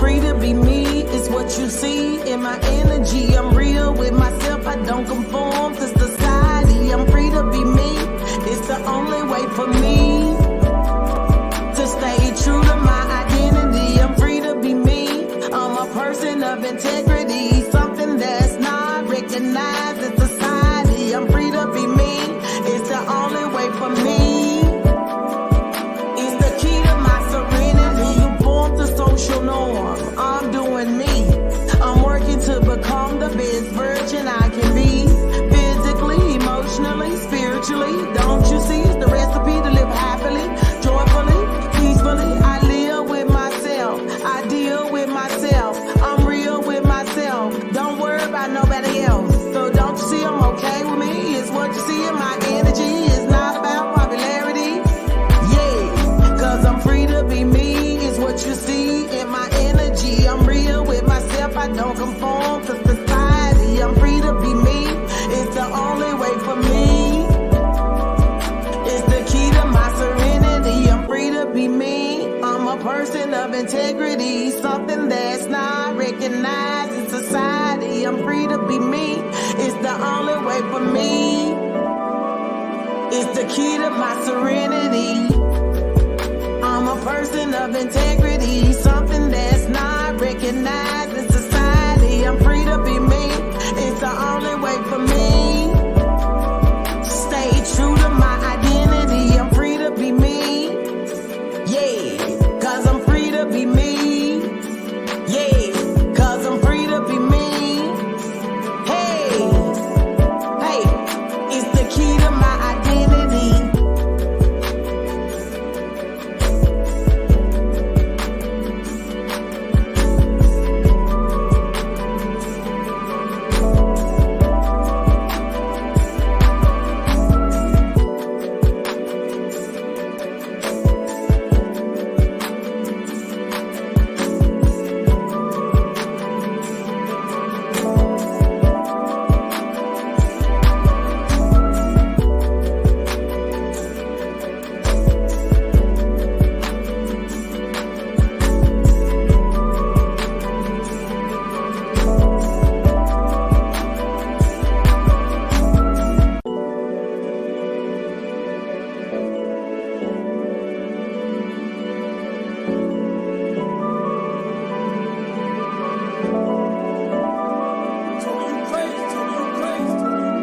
free to be me, it's what you see in my energy. I'm real with myself, I don't conform to society. I'm free to be me, it's the only way for me to stay true to my identity. I'm free to be me, I'm a person of integrity, something that's not recognized in society. I'm free to be me, it's the only way for me. It's the key to my serenity. Conform to social norm, I'm doing me. I'm working to become the best version I can be. Physically, emotionally, spiritually. Don't you see it's the recipe to live happily, joyfully, peacefully. I live with myself, I deal with myself. I'm real with myself, don't worry about nobody else. So don't you see I'm okay with me? It's what you see in my energy. It's not about popularity. Yeah, cause I'm free to be me. It's what you see in my energy. I'm real with myself, I don't conform to society. I'm free to be me, it's the only way for me. It's the key to my serenity. I'm free to be me, I'm a person of integrity, something that's not recognized in society. I'm free to be me, it's the only way for me. It's the key to my serenity. I'm a person of integrity, something that's not recognized in society. I'm free to be me, it's the only way for me. Stay true to my identity. I'm free to be me. Yeah, cause I'm free to be me. Yeah, cause I'm free to be me. Hey, hey, it's the key to my identity.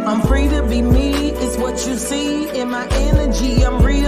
I'm free to be me, it's what you see in my energy. I'm real.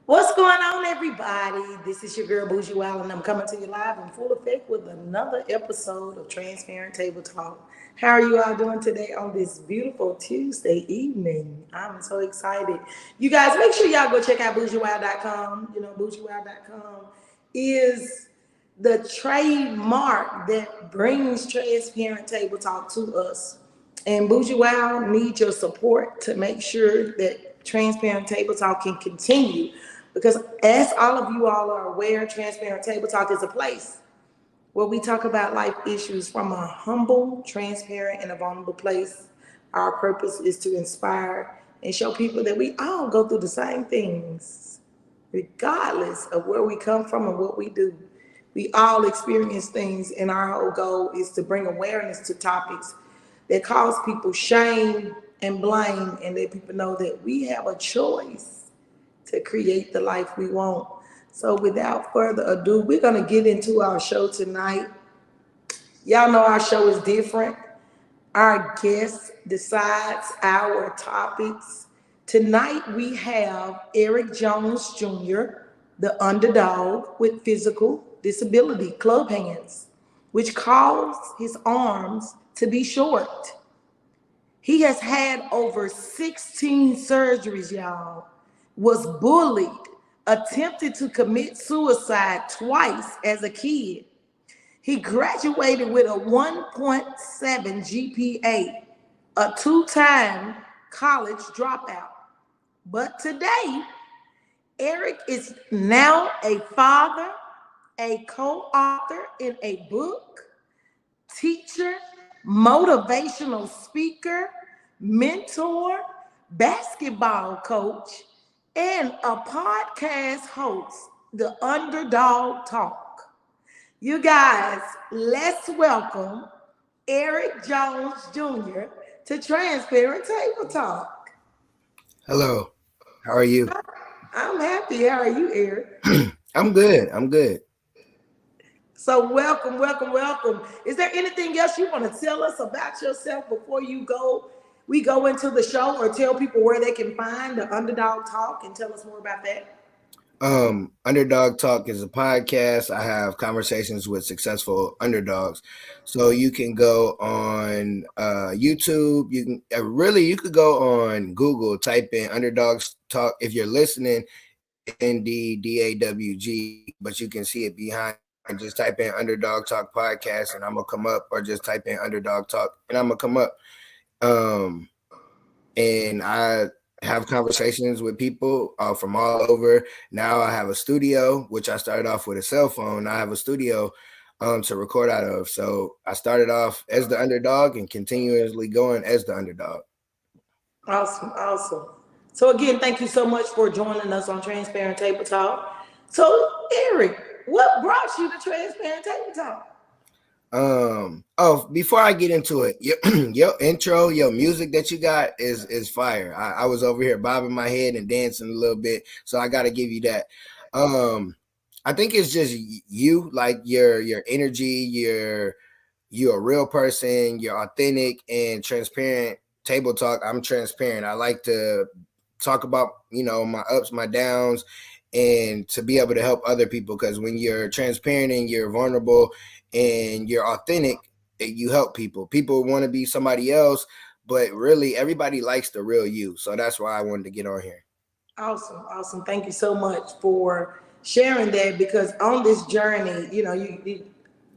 What's going on, everybody? This is your girl Bougiewild, and I'm coming to you live in full effect with another episode of Transparent Table Talk. How are you all doing today on this beautiful Tuesday evening? I'm so excited. You guys, make sure y'all go check out Bougiewild.com. You know, Bougiewild.com is the trademark that brings Transparent Table Talk to us. And Bougiewild needs your support to make sure that Transparent Table Talk can continue. Because as all of you all are aware, Transparent Table Talk is a place where we talk about life issues from a humble, transparent, and a vulnerable place. Our purpose is to inspire and show people that we all go through the same things, regardless of where we come from and what we do. We all experience things, and our whole goal is to bring awareness to topics that cause people shame and blame, and let people know that we have a choice to create the life we want. So without further ado, we're going to get into our show tonight. Y'all know our show is different. Our guest decides our topics. Tonight we have Eric Jones Jr., the underdog with physical disability, club hands, which cause his arms to be short. He has had over 16 surgeries, y'all. was bullied, attempted to commit suicide twice as a kid. He graduated with a 1.7 GPA, a two-time college dropout. But today, Eric is now a father, a co-author in a book, teacher, motivational speaker, mentor, basketball coach, and a podcast host, the Underdawg Talk. You guys, let's welcome Eric Jones Jr. to Transparent Table Talk. Hello. How are you? I'm happy. How are you, Eric? I'm good. I'm good. So welcome, welcome, welcome. Is there anything else you want to tell us about yourself before we go into the show, or tell people where they can find the Underdawg Talk and tell us more about that? Underdog Talk is a podcast. I have conversations with successful underdogs. So you can go on YouTube. You can you could go on Google, type in Underdogs Talk. If you're listening, NDDAWG, but you can see it behind. Just type in Underdog Talk podcast and I'm gonna come up, or just type in Underdog Talk and I'm gonna come up. Um, and I have conversations with people from all over. Now I have a studio, which I started off with a cell phone. I have a studio to record out of. So I started off as the underdog and continuously going as the underdog. Awesome, awesome. So again, thank you so much for joining us on Transparent Table Talk. So Eric, what brought you to Transparent Table Talk? Before I get into it, your intro, your music that you got is fire. I was over here bobbing my head and dancing a little bit, so I got to give you that. I think it's just you, like your energy, you're a real person, you're authentic and transparent. Table talk, I'm transparent. I like to talk about my ups, my downs, and to be able to help other people, because when you're transparent and you're vulnerable and you're authentic, you help people. People want to be somebody else, but really everybody likes the real you. So that's why I wanted to get on here. Awesome, awesome. Thank you so much for sharing that, because on this journey,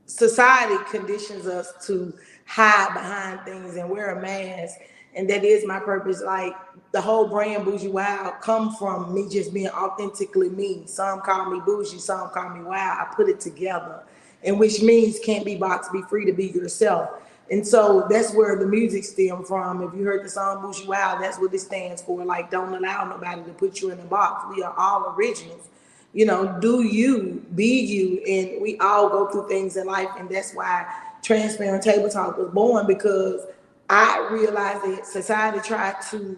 society conditions us to hide behind things and wear a mask. And that is my purpose. Like, the whole brand Bougiewild come from me just being authentically me. Some call me bougie, some call me wild. I put it together, and which means can't be boxed, be free to be yourself. And so that's where the music stemmed from. If you heard the song Bougiewild, that's what it stands for. Like, don't allow nobody to put you in a box. We are all originals. Do you, be you, and we all go through things in life. And that's why Transparent Table Talk was born, because I realized that society tried to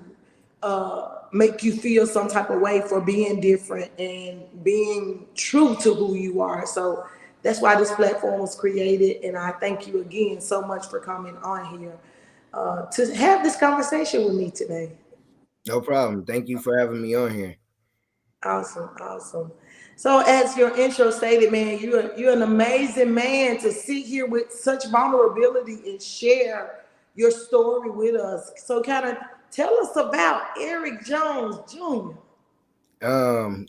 make you feel some type of way for being different and being true to who you are. So that's why this platform was created. And I thank you again so much for coming on here to have this conversation with me today. No problem. Thank you for having me on here. Awesome, awesome. So as your intro stated, man, you're an amazing man to sit here with such vulnerability and share your story with us. So kind of tell us about Eric Jones Jr.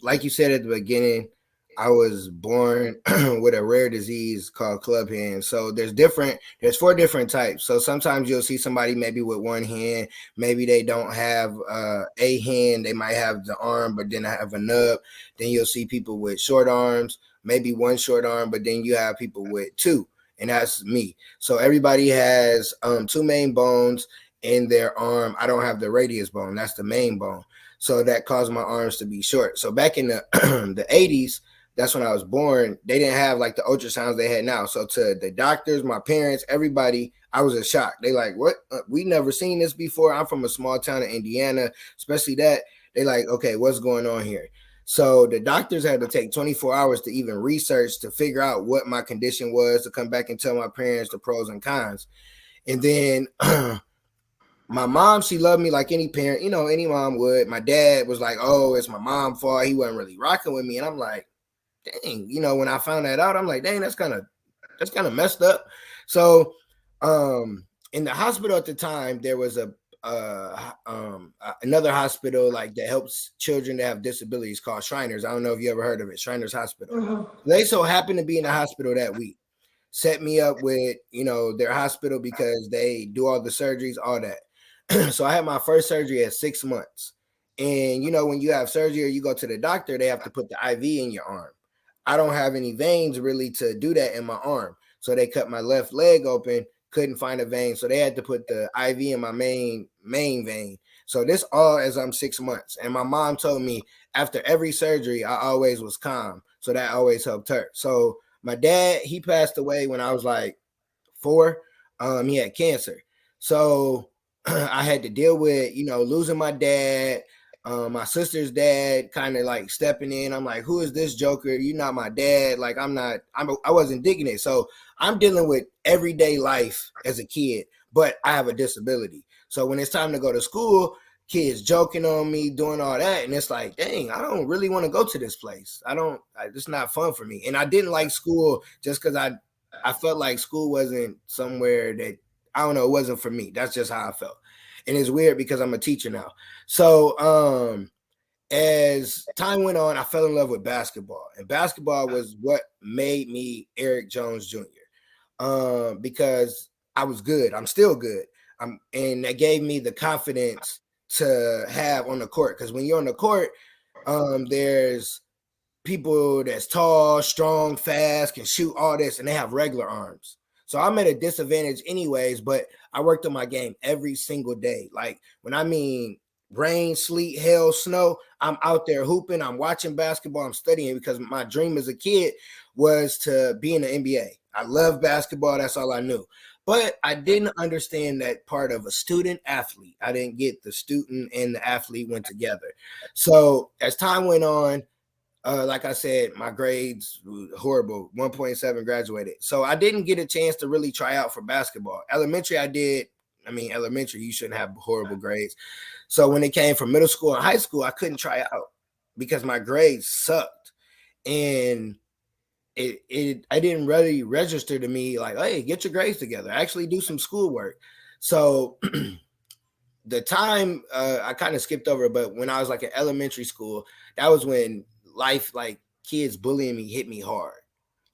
Like you said at the beginning, I was born with a rare disease called club hand. So there's 4 different types. So sometimes you'll see somebody maybe with one hand, maybe they don't have a hand, they might have the arm, but then I have a nub. Then you'll see people with short arms, maybe one short arm, but then you have people with 2, and that's me. So everybody has 2 main bones in their arm. I don't have the radius bone, that's the main bone. So that caused my arms to be short. So back in the the 80s, that's when I was born, they didn't have like the ultrasounds they had now. So to the doctors, my parents, everybody, I was in shock. They like, what? We never seen this before. I'm from a small town in Indiana, especially that. They like, okay, what's going on here? So the doctors had to take 24 hours to even research to figure out what my condition was, to come back and tell my parents the pros and cons. And then my mom, she loved me like any parent, any mom would. My dad was like, oh, it's my mom's fault. He wasn't really rocking with me. And I'm like, dang, when I found that out, I'm like, dang, that's kind of messed up. So in the hospital at the time, there was a another hospital like that helps children that have disabilities called Shriners. I don't know if you ever heard of it, Shriners Hospital. They so happened to be in the hospital that week. Set me up with, their hospital because they do all the surgeries, all that. So I had my first surgery at 6 months. And when you have surgery or you go to the doctor, they have to put the IV in your arm. I don't have any veins really to do that in my arm. So they cut my left leg open, couldn't find a vein. So they had to put the IV in my main vein. So this all as I'm 6 months. And my mom told me after every surgery, I always was calm. So that always helped her. So my dad, he passed away when I was like 4. He had cancer. So I had to deal with, losing my dad, my sister's dad kind of like stepping in. I'm like, who is this joker? You're not my dad. Like, I wasn't digging it. So I'm dealing with everyday life as a kid, but I have a disability. So when it's time to go to school, kids joking on me, doing all that. And it's like, dang, I don't really want to go to this place. It's not fun for me. And I didn't like school just because I felt like school wasn't somewhere that, I don't know, it wasn't for me. That's just how I felt. And it's weird because I'm a teacher now. So as time went on, I fell in love with basketball. And basketball was what made me Eric Jones Jr. Because I was good. I'm still good. And that gave me the confidence to have on the court. Because when you're on the court, there's people that's tall, strong, fast, can shoot all this, and they have regular arms. So I'm at a disadvantage anyways, but I worked on my game every single day. Like when I mean rain, sleet, hail, snow, I'm out there hooping, I'm watching basketball, I'm studying because my dream as a kid was to be in the NBA. I love basketball, that's all I knew. But I didn't understand that part of a student athlete. I didn't get the student and the athlete went together. So as time went on, like I said, my grades were horrible, 1.7 graduated. So I didn't get a chance to really try out for basketball. Elementary, I did. I mean, elementary, you shouldn't have horrible grades. So when it came from middle school and high school, I couldn't try out because my grades sucked. And I didn't really register to me like, hey, get your grades together. Actually do some schoolwork. So the time I kind of skipped over, but when I was like in elementary school, that was when life, like kids bullying me, hit me hard.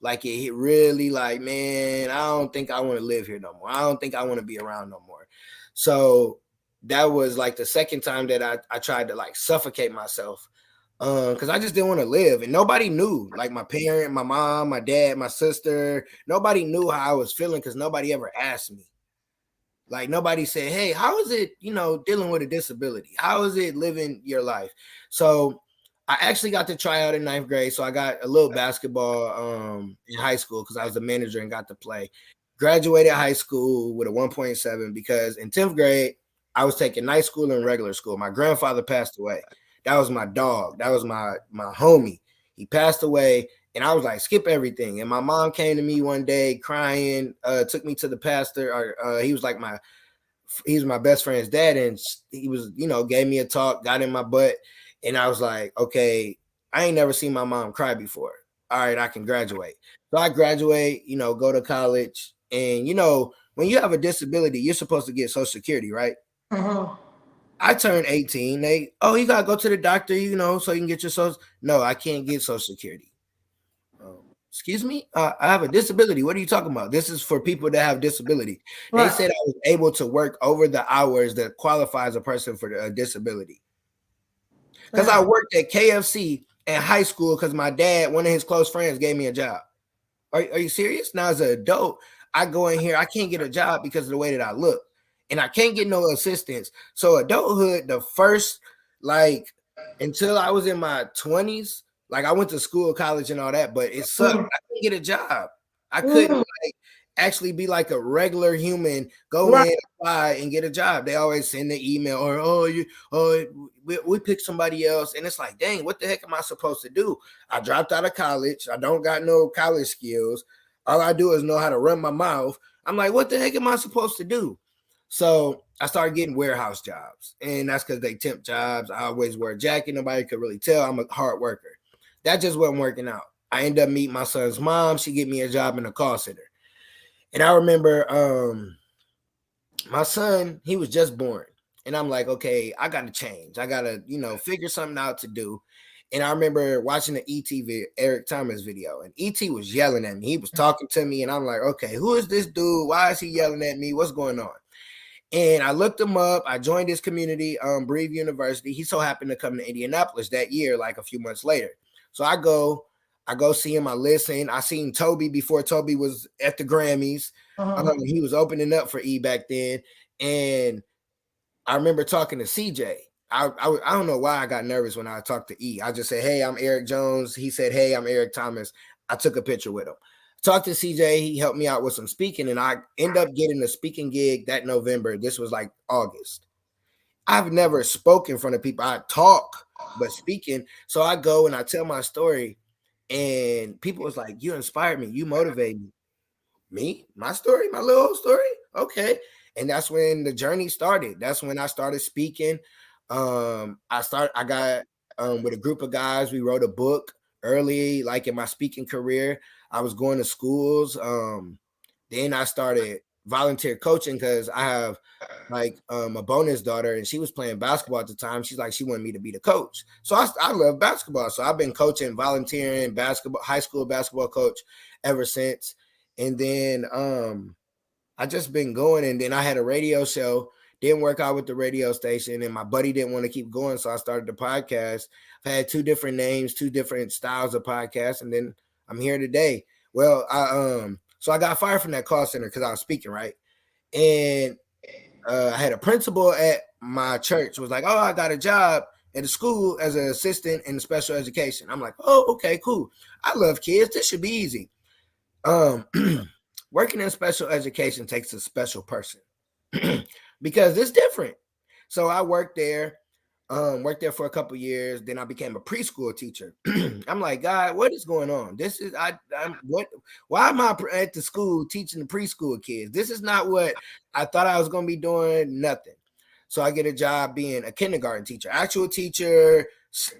Like it hit really like, man, I don't think I want to live here no more. I don't think I want to be around no more. So that was like the second time that I tried to like suffocate myself because I just didn't want to live. And nobody knew, like my parent, my mom, my dad, my sister, nobody knew how I was feeling because nobody ever asked me. Like nobody said, hey, how is it, dealing with a disability? How is it living your life? So I actually got to try out in 9th grade. So I got a little basketball in high school because I was the manager and got to play. Graduated high school with a 1.7 because in 10th grade, I was taking night school and regular school. My grandfather passed away. That was my dog. That was my homie. He passed away. And I was like, skip everything. And my mom came to me one day crying, took me to the pastor. He was like he's my best friend's dad. And he was, gave me a talk, got in my butt. And I was like, okay, I ain't never seen my mom cry before. All right, I can graduate. So I graduate, go to college. And, when you have a disability, you're supposed to get Social Security, right? Uh-huh. I turned 18. You got to go to the doctor, so you can get your Social. No, I can't get Social Security. Excuse me? I have a disability. What are you talking about? This is for people that have disability. Right. They said I was able to work over the hours that qualifies a person for a disability. Because I worked at KFC in high school because my dad, one of his close friends, gave me a job. Are you serious? Now as an adult, I go in here, I can't get a job because of the way that I look. And I can't get no assistance. So adulthood, the first, until I was in my 20s, I went to school, college, and all that, but it sucked. I couldn't get a job. I couldn't actually be like a regular human, go in, apply, and get a job. They always send the email or we pick somebody else, and it's like, dang, what the heck am I supposed to do? I dropped out of college. I don't got no college skills. All I do is know how to run my mouth. I'm like, what the heck am I supposed to do? So I started getting warehouse jobs, and that's because they temp jobs. I always wear a jacket. Nobody could really tell I'm a hard worker. That just wasn't working out. I ended up meeting my son's mom. She gave me a job in a call center. And I remember my son, he was just born. And I'm like, okay, I gotta change. I gotta, figure something out to do. And I remember watching the Eric Thomas video, and ET was yelling at me. He was talking to me, and I'm like, okay, who is this dude? Why is he yelling at me? What's going on? And I looked him up. I joined his community, Breve University. He so happened to come to Indianapolis that year, like a few months later. So I go see him. I listen. I seen Toby before Toby was at the Grammys. He was opening up for E back then. And I remember talking to CJ. I don't know why I got nervous when I talked to E. I just said, hey, I'm Eric Jones. He said, hey, I'm Eric Thomas. I took a picture with him. Talked to CJ. He helped me out with some speaking, and I end up getting a speaking gig that November. This was like August. I've never spoken in front of people. I talk, but speaking. So I go and I tell my story, and people was like, you inspired me. You motivate me. Me? My story? My little story? Okay. And that's when the journey started. That's when I started speaking. I got with a group of guys. We wrote a book early, like in my speaking career. I was going to schools. Then I started volunteer coaching because I have like a bonus daughter, and she was playing basketball at the time. She's like, she wanted me to be the coach. So I love basketball. So I've been coaching, volunteering, basketball, high school basketball coach ever since. And then I just been going, and then I had a radio show. Didn't work out with the radio station, and my buddy didn't want to keep going, so I started the podcast. I've had 2 different names, 2 different styles of podcasts, and then I'm here today. Well, so I got fired from that call center because I was speaking, right? And I had a principal at my church was like, oh, I got a job at a school as an assistant in special education. I'm like, oh, okay, cool. I love kids. This should be easy. Working in special education takes a special person because it's different. So I worked there for a couple years. Then I became a preschool teacher. I'm like, God, what is going on? This is why am I at the school teaching the preschool kids? This is not what I thought I was going to be doing. Nothing. So I get a job being a kindergarten teacher, actual teacher,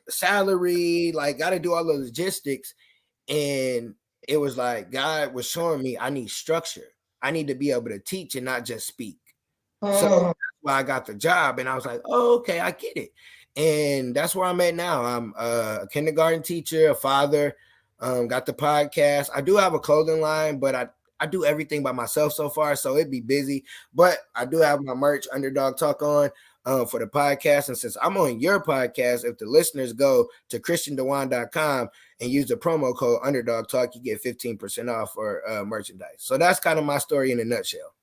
salary, like got to do all the logistics. And it was like God was showing me I need structure. I need to be able to teach and not just speak. So that's why I got the job. And I was like, oh, okay, I get it. And that's where I'm at now. I'm a kindergarten teacher, a father, got the podcast. I do have a clothing line, but I do everything by myself so far. So it'd be busy. But I do have my merch, Underdawg Talk On, for the podcast. And since I'm on your podcast, if the listeners go to christiandewan.com and use the promo code Underdawg Talk, you get 15% off for merchandise. So that's kind of my story in a nutshell.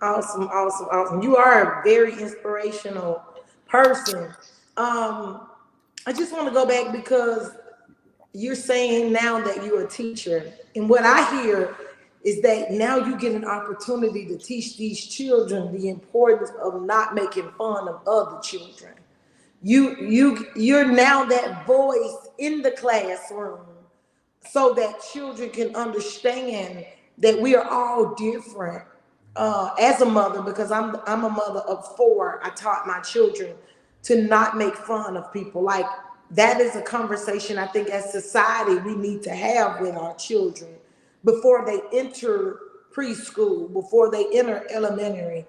Awesome. You are a very inspirational person. I just want to go back because you're saying now that you're a teacher, and what I hear is that now you get an opportunity to teach these children the importance of not making fun of other children. You're now that voice in the classroom so that children can understand that we are all different. As a mother, because I'm a mother of 4, I taught my children to not make fun of people. Like, that is a conversation I think as society we need to have with our children before they enter preschool, before they enter elementary,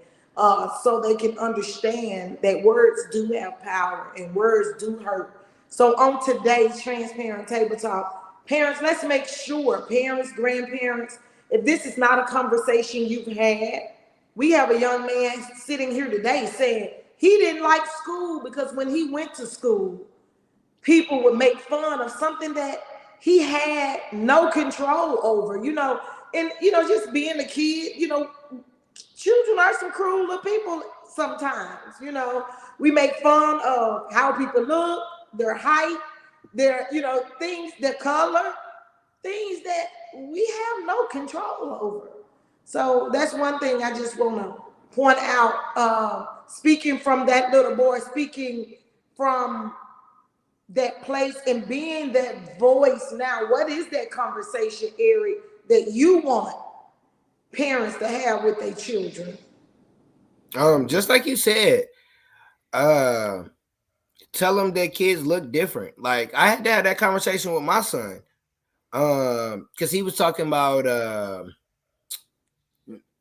so they can understand that words do have power and words do hurt. So on today's Transparent Table Talk, parents, let's make sure, parents, grandparents, if this is not a conversation you've had, we have a young man sitting here today saying he didn't like school because when he went to school, people would make fun of something that he had no control over, and, just being a kid, children are some cruel little people sometimes, we make fun of how people look, their height, their, things, their color, things that we have no control over. So that's one thing I just want to point out, speaking from that little boy, speaking from that place and being that voice now. What is that conversation, Eric, that you want parents to have with their children? Just like you said, tell them that kids look different. Like, I had to have that conversation with my son. Because he was talking about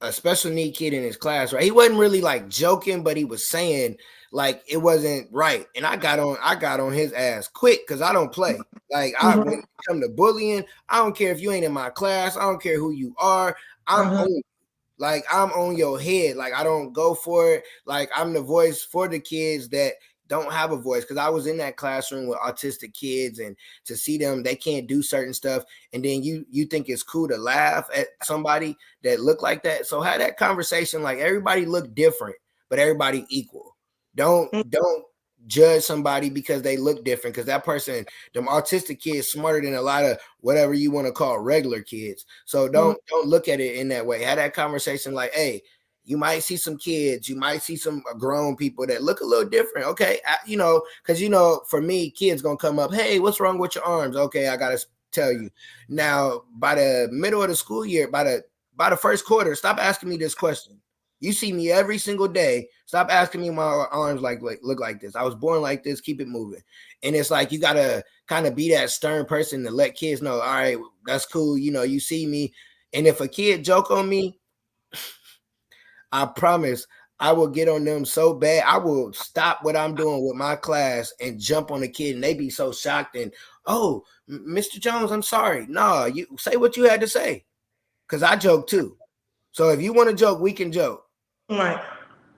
a special need kid in his class, right? He wasn't really like joking, but he was saying like it wasn't right. And I got on his ass quick because I don't play. Like when it come to bullying, I don't care if you ain't in my class, I don't care who you are, I'm on. Like I'm on your head. Like I don't go for it. Like I'm the voice for the kids that don't have a voice, because I was in that classroom with autistic kids, and to see them, they can't do certain stuff, and then you think it's cool to laugh at somebody that look like that. So have that conversation. Like everybody look different, but everybody equal. Don't judge somebody because they look different, because that person, them autistic kids, smarter than a lot of whatever you want to call regular kids. So don't look at it in that way. Have that conversation like, hey, you might see some kids, you might see some grown people that look a little different. Okay, because for me, kids gonna come up, hey, what's wrong with your arms? Okay, I gotta tell you. Now, by the middle of the school year, by the first quarter, stop asking me this question. You see me every single day. Stop asking me my arms like look like this. I was born like this. Keep it moving. And it's like you gotta kind of be that stern person to let kids know, all right, that's cool. You see me. And if a kid joke on me, I promise I will get on them so bad. I will stop what I'm doing with my class and jump on the kid, and they be so shocked. And oh, Mr. Jones, I'm sorry. No, you say what you had to say, because I joke too. So if you want to joke, we can joke. Right.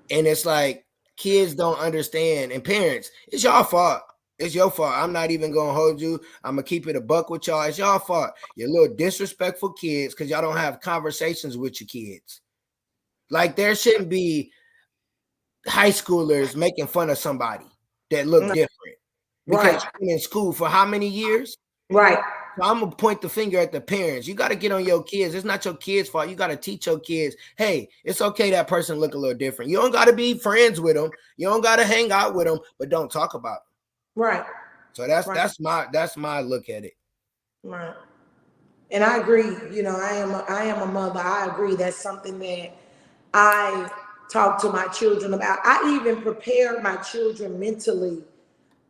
And it's like kids don't understand, and parents, it's y'all fault. It's your fault. I'm not even gonna hold you. I'm gonna keep it a buck with y'all. It's y'all fault. You're little disrespectful kids because y'all don't have conversations with your kids. Like there shouldn't be high schoolers making fun of somebody that look different because you've been in school for how many years? Right. So I'm gonna point the finger at the parents. You got to get on your kids. It's not your kids' fault. You got to teach your kids, hey, it's okay that person look a little different. You don't got to be friends with them. You don't got to hang out with them, but don't talk about them. Right. So that's my look at it. Right. And I agree. I am a mother. I agree. That's something that I talk to my children about. I even prepared my children mentally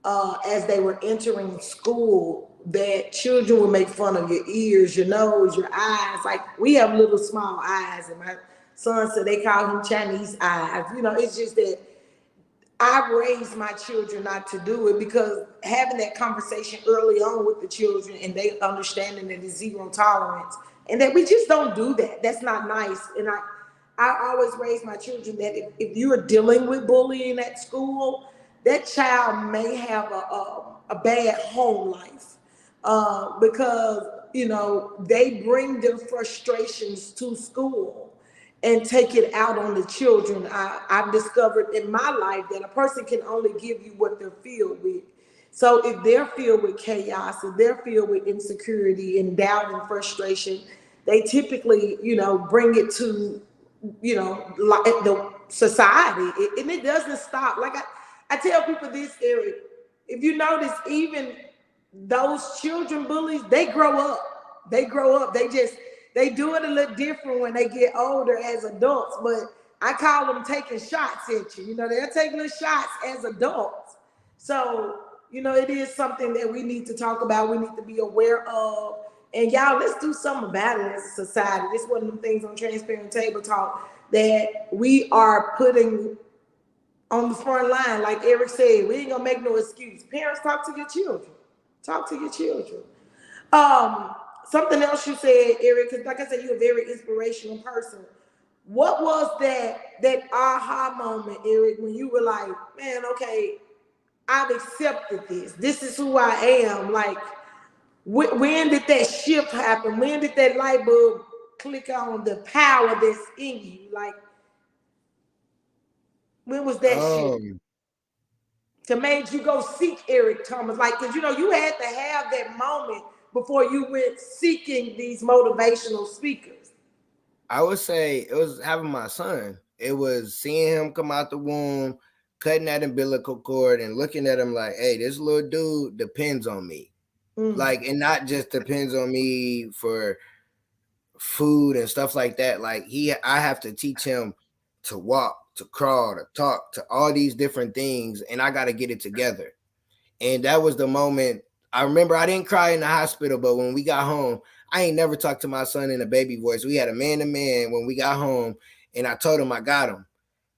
as they were entering school, that children would make fun of your ears, your nose, your eyes. Like we have little small eyes, and my son said they call him Chinese eyes. It's just that I raised my children not to do it, because having that conversation early on with the children, and they understanding that it's zero tolerance and that we just don't do that. That's not nice. And I always raise my children that if you are dealing with bullying at school, that child may have a bad home life, because they bring their frustrations to school and take it out on the children. I've discovered in my life that a person can only give you what they're filled with. So if they're filled with chaos, if they're filled with insecurity and doubt and frustration, they typically bring it to the society, and it doesn't stop. Like I tell people this, Eric, if you notice, even those children bullies, they grow up. They do it a little different when they get older as adults, but I call them taking shots at you. They're taking little shots as adults. So, it is something that we need to talk about. We need to be aware of. And y'all, let's do something about it as a society. This is one of the things on Transparent Table Talk that we are putting on the front line. Like Eric said, we ain't gonna make no excuse. Parents, talk to your children. Talk to your children. Something else you said, Eric, because like I said, you're a very inspirational person. What was that aha moment, Eric, when you were like, man, okay, I've accepted this. This is who I am. Like, when did that shift happen? When did that light bulb click on the power that's in you? Like, when was that shift? To make you go seek Eric Thomas? Like, because you had to have that moment before you went seeking these motivational speakers. I would say it was having my son. It was seeing him come out the womb, cutting that umbilical cord, and looking at him like, hey, this little dude depends on me. Like, and not just depends on me for food and stuff like that. Like I have to teach him to walk, to crawl, to talk, to all these different things, and I got to get it together. And that was the moment. I remember I didn't cry in the hospital, but when we got home, I ain't never talked to my son in a baby voice. We had a man to man when we got home, and I told him I got him,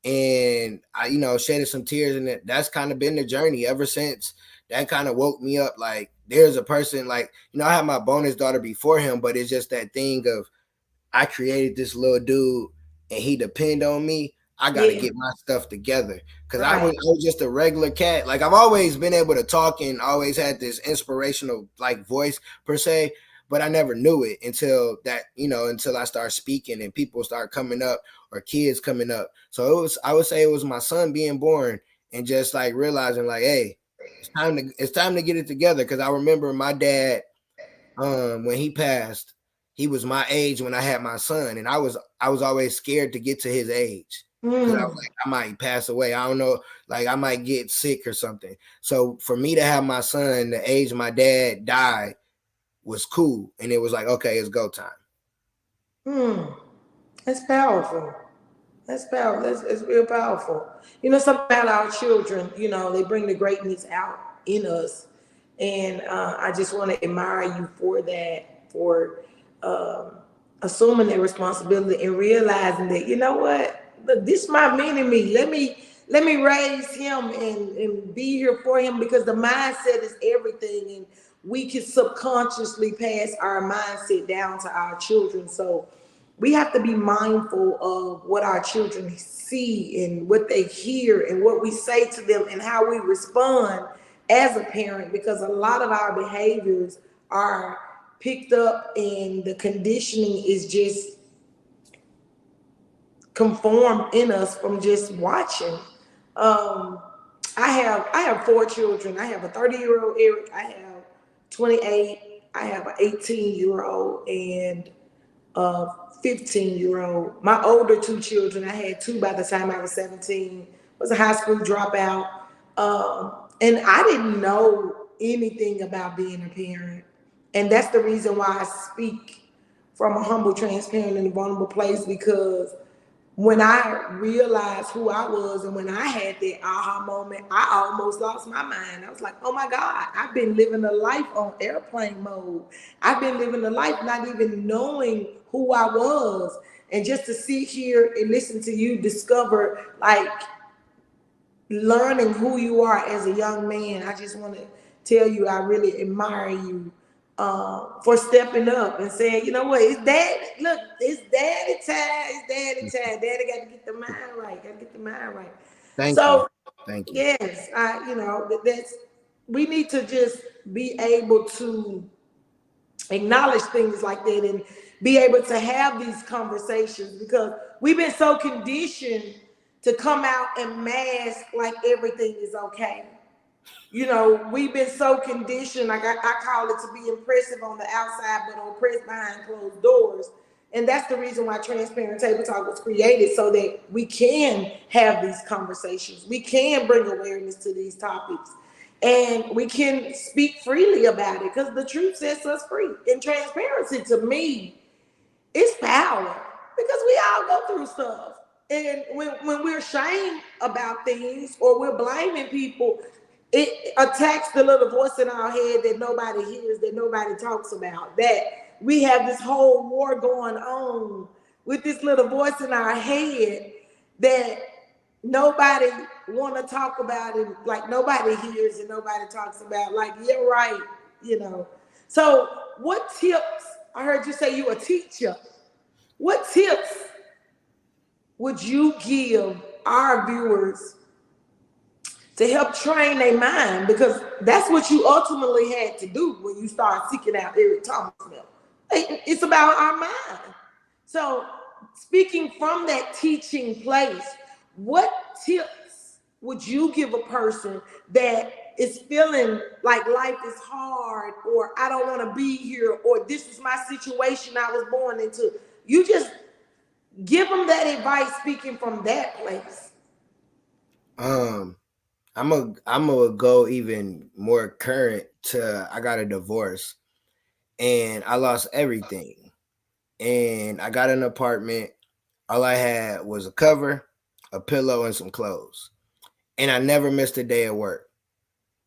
and I, shedded some tears, and that's kind of been the journey ever since. That kind of woke me up. Like, there's a person, like, I had my bonus daughter before him, but it's just that thing of, I created this little dude and he depend on me. I got to get my stuff together, because I was just a regular cat. Like, I've always been able to talk and always had this inspirational like voice per se, but I never knew it until that, until I started speaking and people start coming up, or kids coming up. So I would say it was my son being born and just like realizing like, hey, it's time to get it together. Because I remember my dad, when he passed, he was my age when I had my son, and I was always scared to get to his age, because I was like, I might pass away. I don't know, like I might get sick or something. So for me to have my son the age my dad died was cool, and it was like, okay, it's go time. That's powerful. That's powerful. It's real powerful. Something about our children, they bring the greatness out in us. And I just want to admire you for that, for assuming that responsibility and realizing that, you know what, look, this is my mini me. Let me raise him and be here for him, because the mindset is everything. And we can subconsciously pass our mindset down to our children. So we have to be mindful of what our children see and what they hear and what we say to them and how we respond as a parent, because a lot of our behaviors are picked up and the conditioning is just conformed in us from just watching. I have 4 children. I have a 30-year-old Eric. I have 28. I have an 18-year-old and a 15-year-old. My older 2 children, I had 2 by the time I was 17, was a high school dropout. And I didn't know anything about being a parent. And that's the reason why I speak from a humble, transparent, and vulnerable place, because when I realized who I was and when I had that aha moment, I almost lost my mind. I was like, oh my God, I've been living a life on airplane mode. I've been living a life not even knowing who I was. And just to sit here and listen to you discover, like, learning who you are as a young man, I just want to tell you, I really admire you for stepping up and saying, you know what, it's daddy. Look, it's daddy time. It's daddy time. Daddy got to get the mind right. Thank you. Yes, that's, we need to just be able to acknowledge things like that and be able to have these conversations, because we've been so conditioned to come out and mask like everything is okay. We've been so conditioned, like I call it, to be impressive on the outside, but oppressed behind closed doors. And that's the reason why Transparent Table Talk was created, so that we can have these conversations. We can bring awareness to these topics, and we can speak freely about it, because the truth sets us free. And transparency, to me, is power, because we all go through stuff. And when we're ashamed about things or we're blaming people, it attacks the little voice in our head that nobody hears, that nobody talks about. That we have this whole war going on with this little voice in our head that nobody want to talk about it, like nobody hears and nobody talks about. Like, yeah, right, So what tips, I heard you say you a teacher. What tips would you give our viewers to help train their mind? Because that's what you ultimately had to do when you started seeking out Eric Thomas Milk. It's about our mind. So speaking from that teaching place, what tips would you give a person that is feeling like life is hard, or I don't want to be here, or this is my situation I was born into? You just give them that advice speaking from that place. I'm gonna go even more current to, I got a divorce and I lost everything, and I got an apartment. All I had was a cover, a pillow, and some clothes, and I never missed a day at work,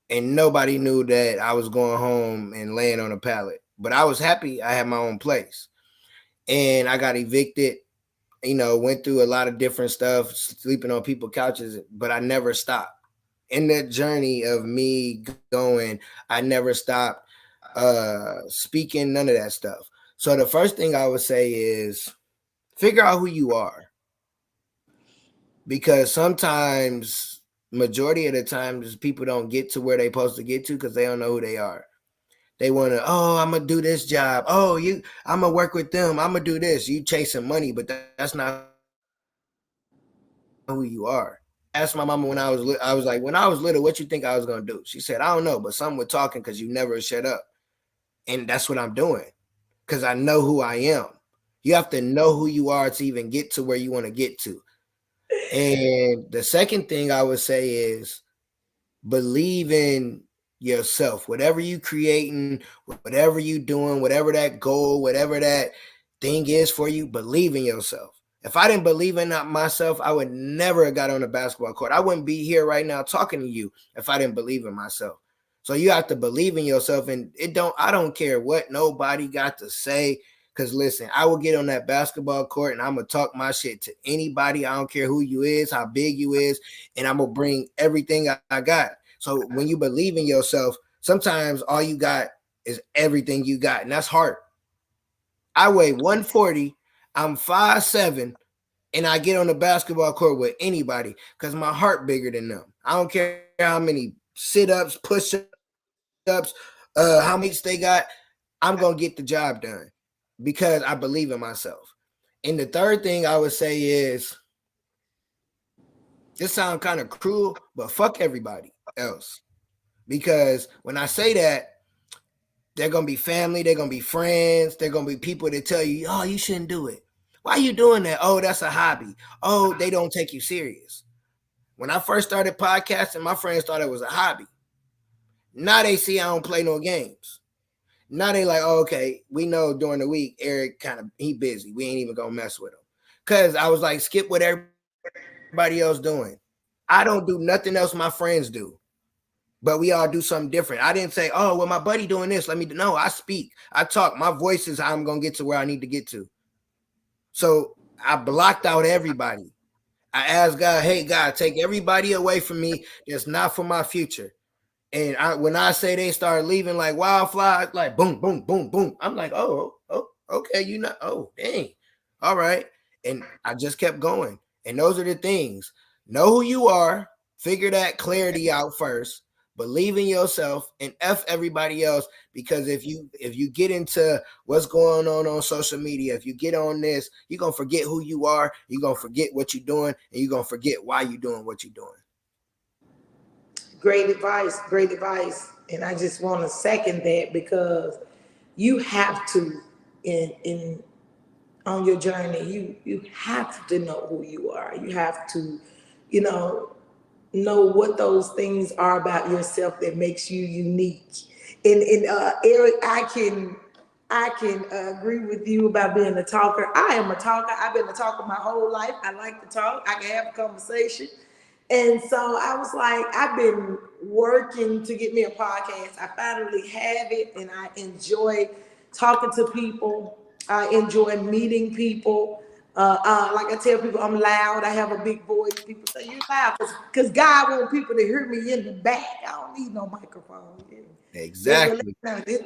and nobody knew that I was going home and laying on a pallet. but I was happy I had my own place. And I got evicted, went through a lot of different stuff, sleeping on people's couches, but I never stopped. In that journey of me going, I never stopped speaking, none of that stuff. So the first thing I would say is figure out who you are. Because sometimes, majority of the times, people don't get to where they're supposed to get to because they don't know who they are. They want to, oh, I'm going to do this job. Oh, I'm going to work with them. I'm going to do this. You chasing money, but that's not who you are. Asked my mama when I was like, when I was little, what you think I was going to do? She said, I don't know, but something with talking because you never shut up. And that's what I'm doing because I know who I am. You have to know who you are to even get to where you want to get to. And the second thing I would say is believe in yourself. Whatever you creating, whatever you doing, whatever that goal, whatever that thing is for you, believe in yourself. If I didn't believe in myself, I would never have got on the basketball court. I wouldn't be here right now talking to you if I didn't believe in myself. So you have to believe in yourself, and I don't care what nobody got to say. Because listen, I will get on that basketball court and I'm going to talk my shit to anybody. I don't care who you is, how big you is, and I'm going to bring everything I got. So when you believe in yourself, sometimes all you got is everything you got, and that's hard. I weigh 140, I'm 5'7", and I get on the basketball court with anybody because my heart bigger than them. I don't care how many sit-ups, push-ups, how many they got. I'm going to get the job done because I believe in myself. And the third thing I would say is, this sounds kind of cruel, but fuck everybody else. Because when I say that, they're going to be family, they're going to be friends, they're going to be people that tell you, oh, you shouldn't do it. Why are you doing that? Oh, that's a hobby. Oh, they don't take you serious. When I first started podcasting, my friends thought it was a hobby. Now they see I don't play no games. Now they like, oh, okay, we know during the week, Eric he busy. We ain't even gonna mess with him. Cause I was like, skip what everybody else doing. I don't do nothing else my friends do. But we all do something different. I didn't say, oh, well, my buddy doing this. No, I speak. I talk. My voice is how I'm gonna get to where I need to get to. So I blocked out everybody. I asked God, hey, God, take everybody away from me that's not for my future. And when I say they start leaving like wildflies, like boom, boom, boom, boom, I'm like, oh, okay, dang. All right. And I just kept going. And those are the things. Know who you are, figure that clarity out first, believe in yourself, and F everybody else. Because if you get into what's going on social media, if you get on this, you're going to forget who you are, you're going to forget what you're doing, and you're going to forget why you're doing what you're doing. Great advice, great advice. And I just want to second that because you have to, on your journey, you have to know who you are. You have to, know what those things are about yourself that makes you unique. And Eric, I can agree with you about being a talker. I am a talker. I've been a talker my whole life. I like to talk. I can have a conversation. And so I was like, I've been working to get me a podcast. I finally have it, and I enjoy talking to people. I enjoy meeting people. Like I tell people, I'm loud. I have a big voice. People say, you're loud because God wants people to hear me in the back. I don't need no microphone. Exactly.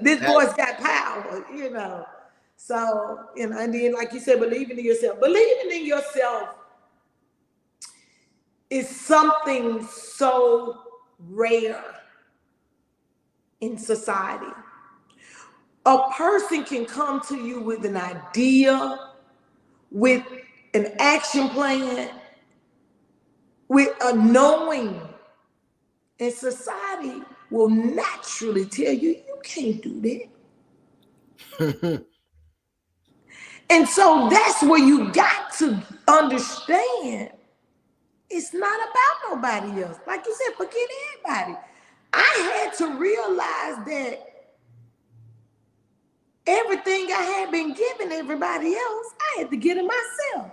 This voice got power, So, and then like you said, believing in yourself. Believing in yourself is something so rare in society. A person can come to you with an idea, with an action plan, with a knowing, and society will naturally tell you, you can't do that. And so that's where you got to understand it's not about nobody else. Like you said, forget everybody. I had to realize that everything I had been giving everybody else, I had to get it myself.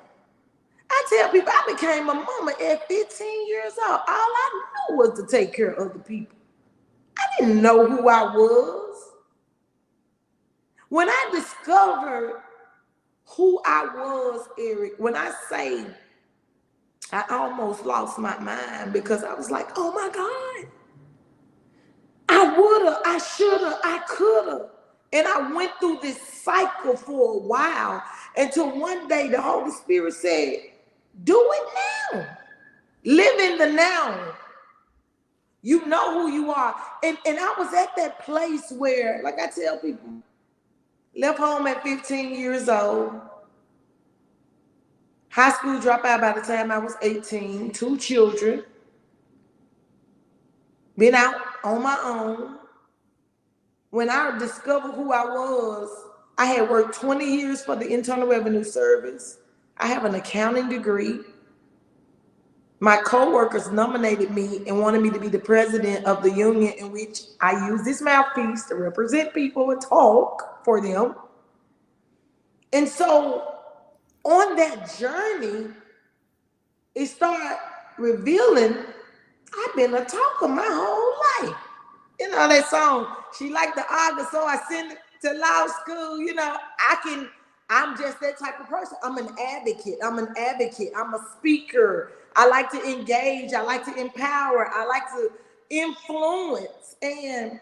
I tell people I became a mama at 15 years old. All I knew was to take care of other people. I didn't know who I was. When I discovered who I was, Eric, when I say I almost lost my mind because I was like, oh my God, I woulda, I shoulda, I coulda. And I went through this cycle for a while until one day the Holy Spirit said, do it now. Live in the now. You know who you are. And I was at that place where, like I tell people, left home at 15 years old. High school dropout by the time I was 18, 2 children. Been out on my own. When I discovered who I was, I had worked 20 years for the Internal Revenue Service. I have an accounting degree. My coworkers nominated me and wanted me to be the president of the union in which I use this mouthpiece to represent people and talk for them. And so on that journey, it started revealing I've been a talker my whole life. You know that song, she liked the August, so I sent it to law school. You know, I'm just that type of person. I'm an advocate. I'm a speaker. I like to engage. I like to empower. I like to influence. And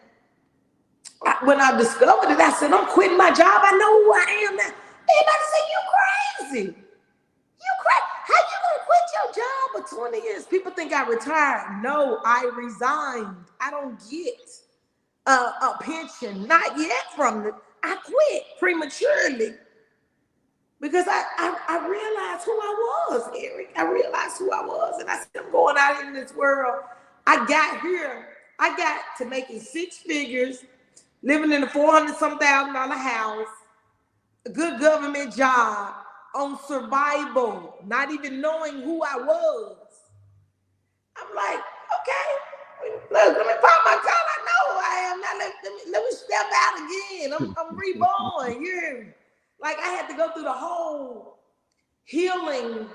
when I discovered it, I said, I'm quitting my job. I know who I am now. Everybody say, you crazy. You crazy. How you gonna quit your job for 20 years? People think I retired. No, I resigned. I don't get a pension. Not yet from it. I quit prematurely. Because I realized who I was, Eric. I realized who I was. And I said, I'm going out in this world. I got here. I got to making 6 figures, living in a $400,000 house, a good government job, on survival, not even knowing who I was. I'm like, okay, look, let me pop my collar. I know who I am. Now let me step out again. I'm reborn. You hear me? Like I had to go through the whole healing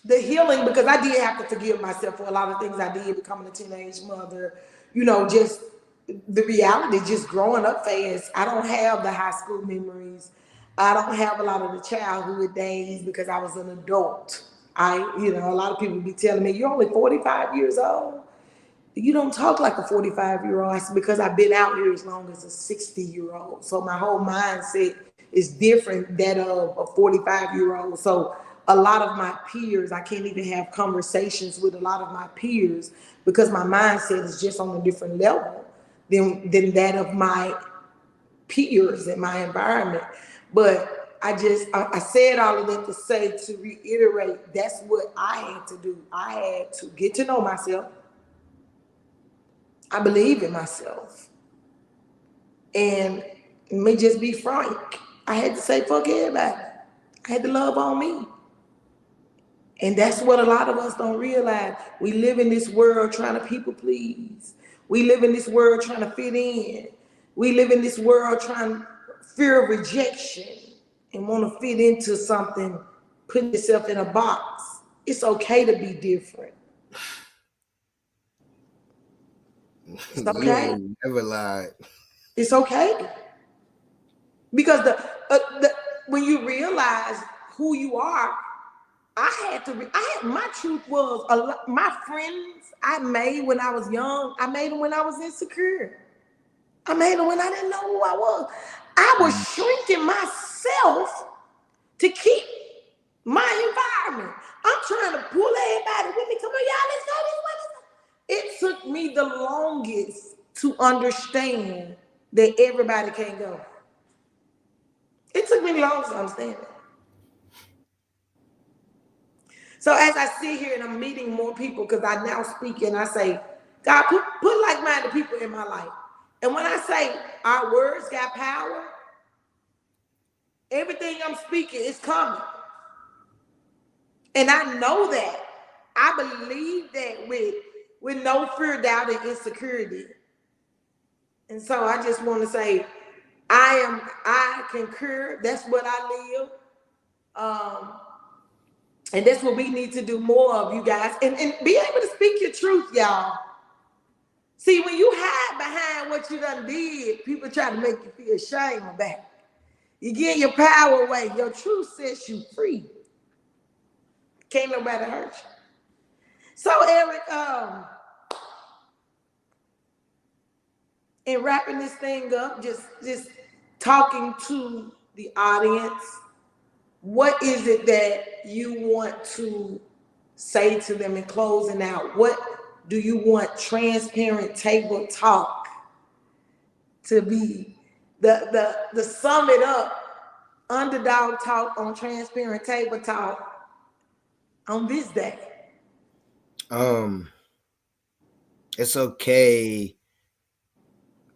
because I did have to forgive myself for a lot of things I did, becoming a teenage mother, you know, just the reality, just growing up fast. I don't have the high school memories. I don't have a lot of the childhood days because I was an adult. A lot of people be telling me, you're only 45 years old. You don't talk like a 45-year-old. I said, because I've been out here as long as a 60-year-old. So my whole mindset is different than of a 45-year-old. So a lot of my peers, I can't even have conversations with a lot of my peers because my mindset is just on a different level than that of my peers in my environment. But I said all of that to say, to reiterate, that's what I had to do. I had to get to know myself. I believe in myself. And let me just be frank. I had to say, fuck everybody. I had to love on me. And that's what a lot of us don't realize. We live in this world trying to people please. We live in this world trying to fit in. We live in this world trying to fear of rejection and want to fit into something, put yourself in a box. It's okay to be different. It's okay. You ain't never lied. It's okay. Because when you realize who you are, my truth was, my friends I made when I was young, I made them when I was insecure. I made them when I didn't know who I was. I was shrinking myself to keep my environment. I'm trying to pull everybody with me. Come on, y'all, let's go this way. It took me the longest to understand that everybody can't go. It took me the longest to understand that. So as I sit here and I'm meeting more people, because I now speak and I say, God, put like-minded people in my life. And when I say our words got power, everything I'm speaking is coming. And I know that. I believe that with no fear, doubt, and insecurity. And so I just want to say, I concur. That's what I live. And that's what we need to do more of, you guys. And be able to speak your truth, y'all. See, when you hide behind what you done did, people try to make you feel shame about it. You give your power away. Your truth sets you free. Can't nobody hurt you. So, Eric, in wrapping this thing up, just talking to the audience, what is it that you want to say to them in closing out? What do you want Transparent Table Talk to be? The sum it up, Underdawg Talk on Transparent Table Talk on this day. It's okay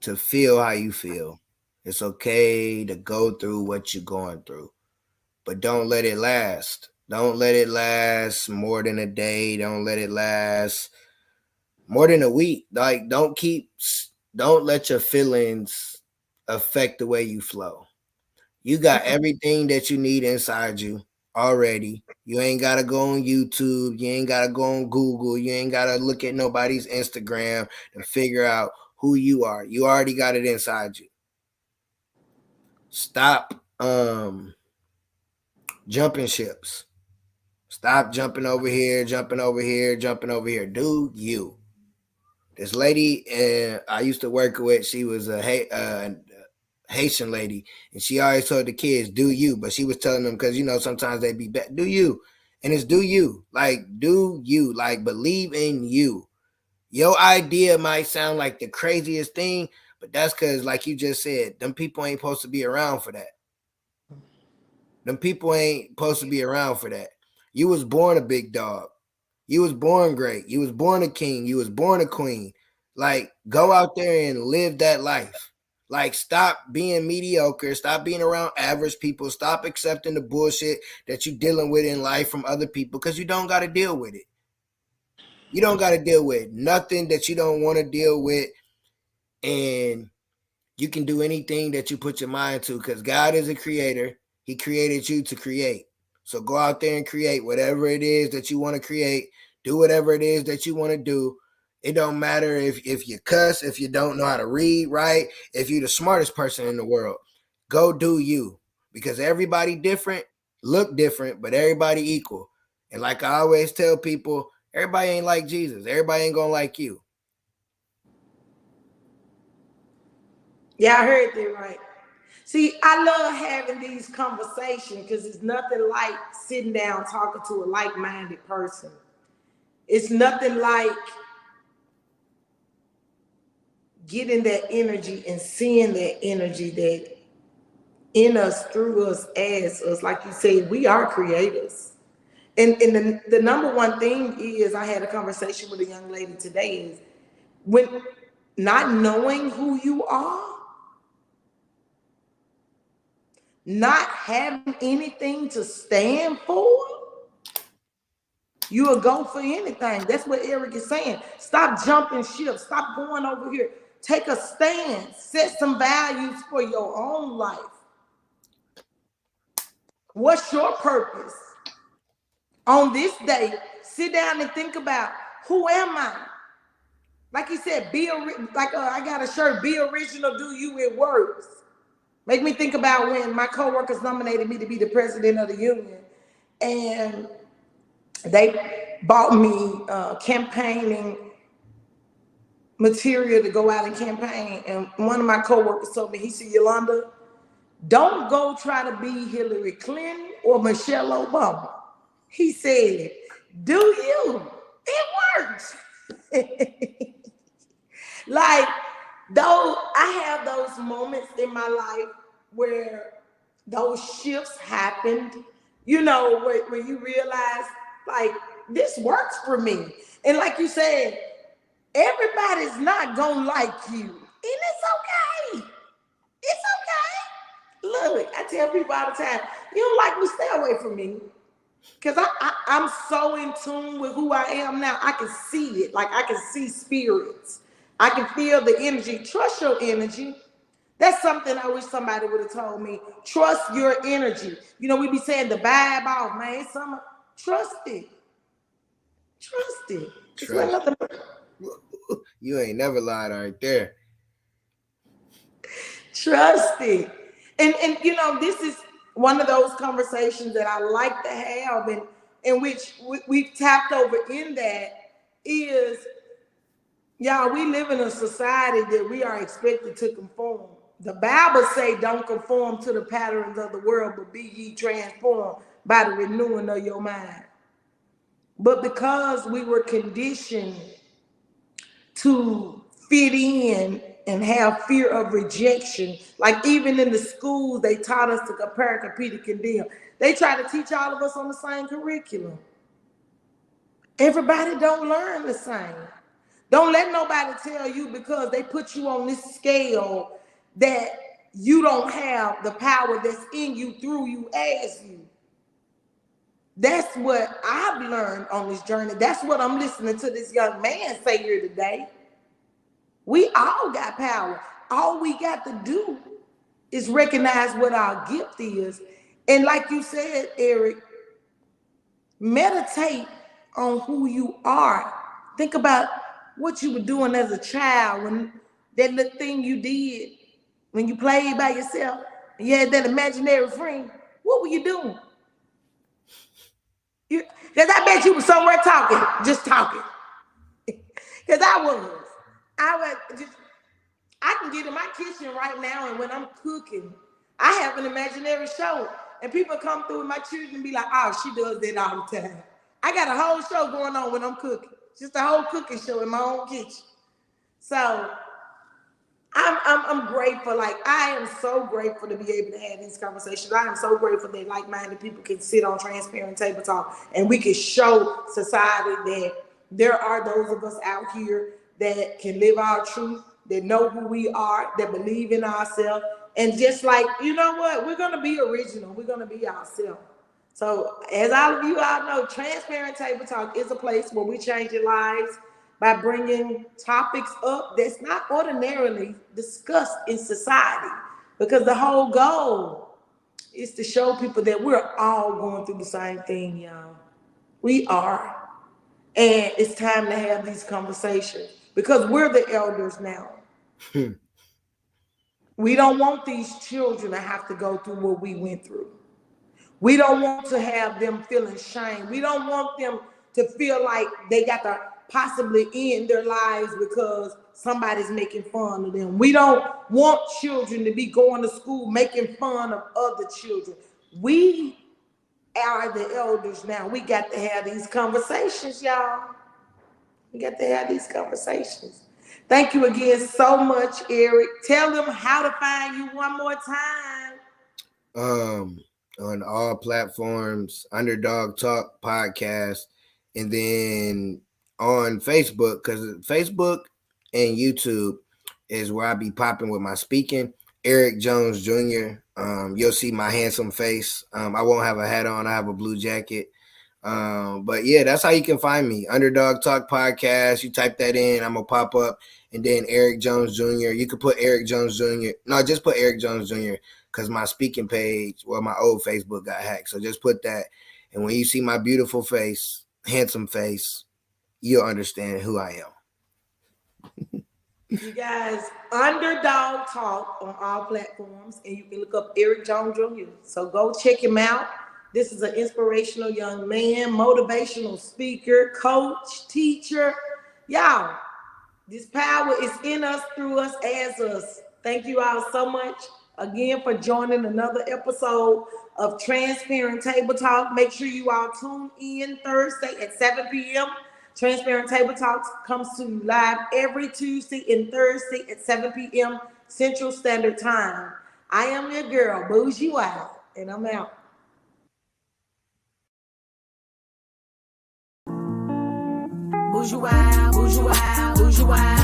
to feel how you feel. It's okay to go through what you're going through, but don't let it last. Don't let it last more than a day. Don't let it last more than a week. Like, don't let your feelings affect the way you flow. You got everything that you need inside you already. You ain't got to go on YouTube. You ain't got to go on Google. You ain't got to look at nobody's Instagram and figure out who you are. You already got it inside you. Stop jumping ships. Stop jumping over here, jumping over here, jumping over here. Do you. This lady I used to work with, she was a Haitian lady, and she always told the kids, do you, but she was telling them, because sometimes they be bad, do you, and it's do you, like believe in you. Your idea might sound like the craziest thing, but that's because, like you just said, them people ain't supposed to be around for that. Them people ain't supposed to be around for that. You was born a big dog. You was born great. You was born a king. You was born a queen. Like, go out there and live that life. Like, stop being mediocre. Stop being around average people. Stop accepting the bullshit that you're dealing with in life from other people, because you don't got to deal with it. You don't got to deal with nothing that you don't want to deal with. And you can do anything that you put your mind to, because God is a creator. He created you to create. So go out there and create whatever it is that you want to create. Do whatever it is that you want to do. It don't matter if you cuss, if you don't know how to read, right? If you're the smartest person in the world, go do you. Because everybody different, look different, but everybody equal. And like I always tell people, everybody ain't like Jesus. Everybody ain't gonna like you. Yeah, I heard that right. See, I love having these conversations because it's nothing like sitting down talking to a like-minded person. It's nothing like getting that energy and seeing that energy that in us, through us, as us. Like you said, we are creators. And the number one thing is, I had a conversation with a young lady today, is when not knowing who you are, not having anything to stand for, you will go for anything. That's what Eric is saying. Stop jumping ship. Stop going over here. Take a stand. Set some values for your own life. What's your purpose? On this day, sit down and think about, who am I? Like you said, I got a shirt, be original, do you, it works. Make me think about when my coworkers nominated me to be the president of the union, and they bought me campaigning material to go out and campaign. And one of my coworkers told me, he said, Yolanda, don't go try to be Hillary Clinton or Michelle Obama. He said, do you? It works. Like, though I have those moments in my life where those shifts happened, where you realize, like, this works for me. And like you said, everybody's not gonna like you. And it's okay. It's okay. Look, I tell people all the time, you don't like me, stay away from me. Because I'm so in tune with who I am now. I can see it. Like, I can see spirits. I can feel the energy. Trust your energy. That's something I wish somebody would have told me. Trust your energy. We be saying the vibe off, man. Trust it. Trust it. Trust. You ain't never lied right there. Trust it. And you know, this is one of those conversations that I like to have, and in which we've tapped over in that is, y'all, we live in a society that we are expected to conform. The Bible say don't conform to the patterns of the world, but be ye transformed by the renewing of your mind. But because we were conditioned to fit in and have fear of rejection, like even in the schools, they taught us to compare, compete, and condemn. They try to teach all of us on the same curriculum. Everybody don't learn the same. Don't let nobody tell you because they put you on this scale that you don't have the power that's in you, through you, as you. That's what I've learned on this journey. That's what I'm listening to this young man say here today. We all got power. All we got to do is recognize what our gift is. And like you said, Eric, meditate on who you are. Think about what you were doing as a child, when that little thing you did when you played by yourself and you had that imaginary friend. What were you doing? Because I bet you were somewhere talking, just talking. Because I can get in my kitchen right now, and when I'm cooking, I have an imaginary show. And people come through, my children and be like, oh, she does that all the time. I got a whole show going on when I'm cooking. Just a whole cooking show in my own kitchen. So I'm grateful. Like, I am so grateful to be able to have these conversations. I am so grateful that like-minded people can sit on Transparent Table Talk and we can show society that there are those of us out here that can live our truth, that know who we are, that believe in ourselves. And just like, you know what? We're going to be original. We're going to be ourselves. So as all of you all know, Transparent Table Talk is a place where we change your lives by bringing topics up that's not ordinarily discussed in society. Because the whole goal is to show people that we're all going through the same thing, y'all. We are. And it's time to have these conversations because we're the elders now. We don't want these children to have to go through what we went through. We don't want to have them feeling shame. We don't want them to feel like they got to possibly end their lives because somebody's making fun of them. We don't want children to be going to school making fun of other children. We are the elders now. We got to have these conversations, y'all. We got to have these conversations. Thank you again so much, Eric. Tell them how to find you one more time. On all platforms, Underdawg Talk Podcast, and then on Facebook, because Facebook and YouTube is where I be popping with my speaking. Eric Jones Jr. You'll see my handsome face. I won't have a hat on. I have a blue jacket. But yeah, that's how you can find me. Underdawg Talk Podcast. You type that in, I'm gonna pop up. And then Eric Jones Jr. You could put Eric Jones Jr. No, just put Eric Jones Jr. because my speaking page, well, my old Facebook got hacked. So just put that. And when you see my beautiful face, handsome face, you'll understand who I am. You guys, Underdawg Talk on all platforms, and you can look up Eric Jones Jr. So go check him out. This is an inspirational young man, motivational speaker, coach, teacher. Y'all, this power is in us, through us, as us. Thank you all so much again for joining another episode of Transparent Table Talk. Make sure you all tune in Thursday at 7 p.m. Transparent Table Talks comes to you live every Tuesday and Thursday at 7 p.m. Central Standard Time. I am your girl, Bougiewild, and I'm out. Bougiewild, Bougiewild, Bougiewild.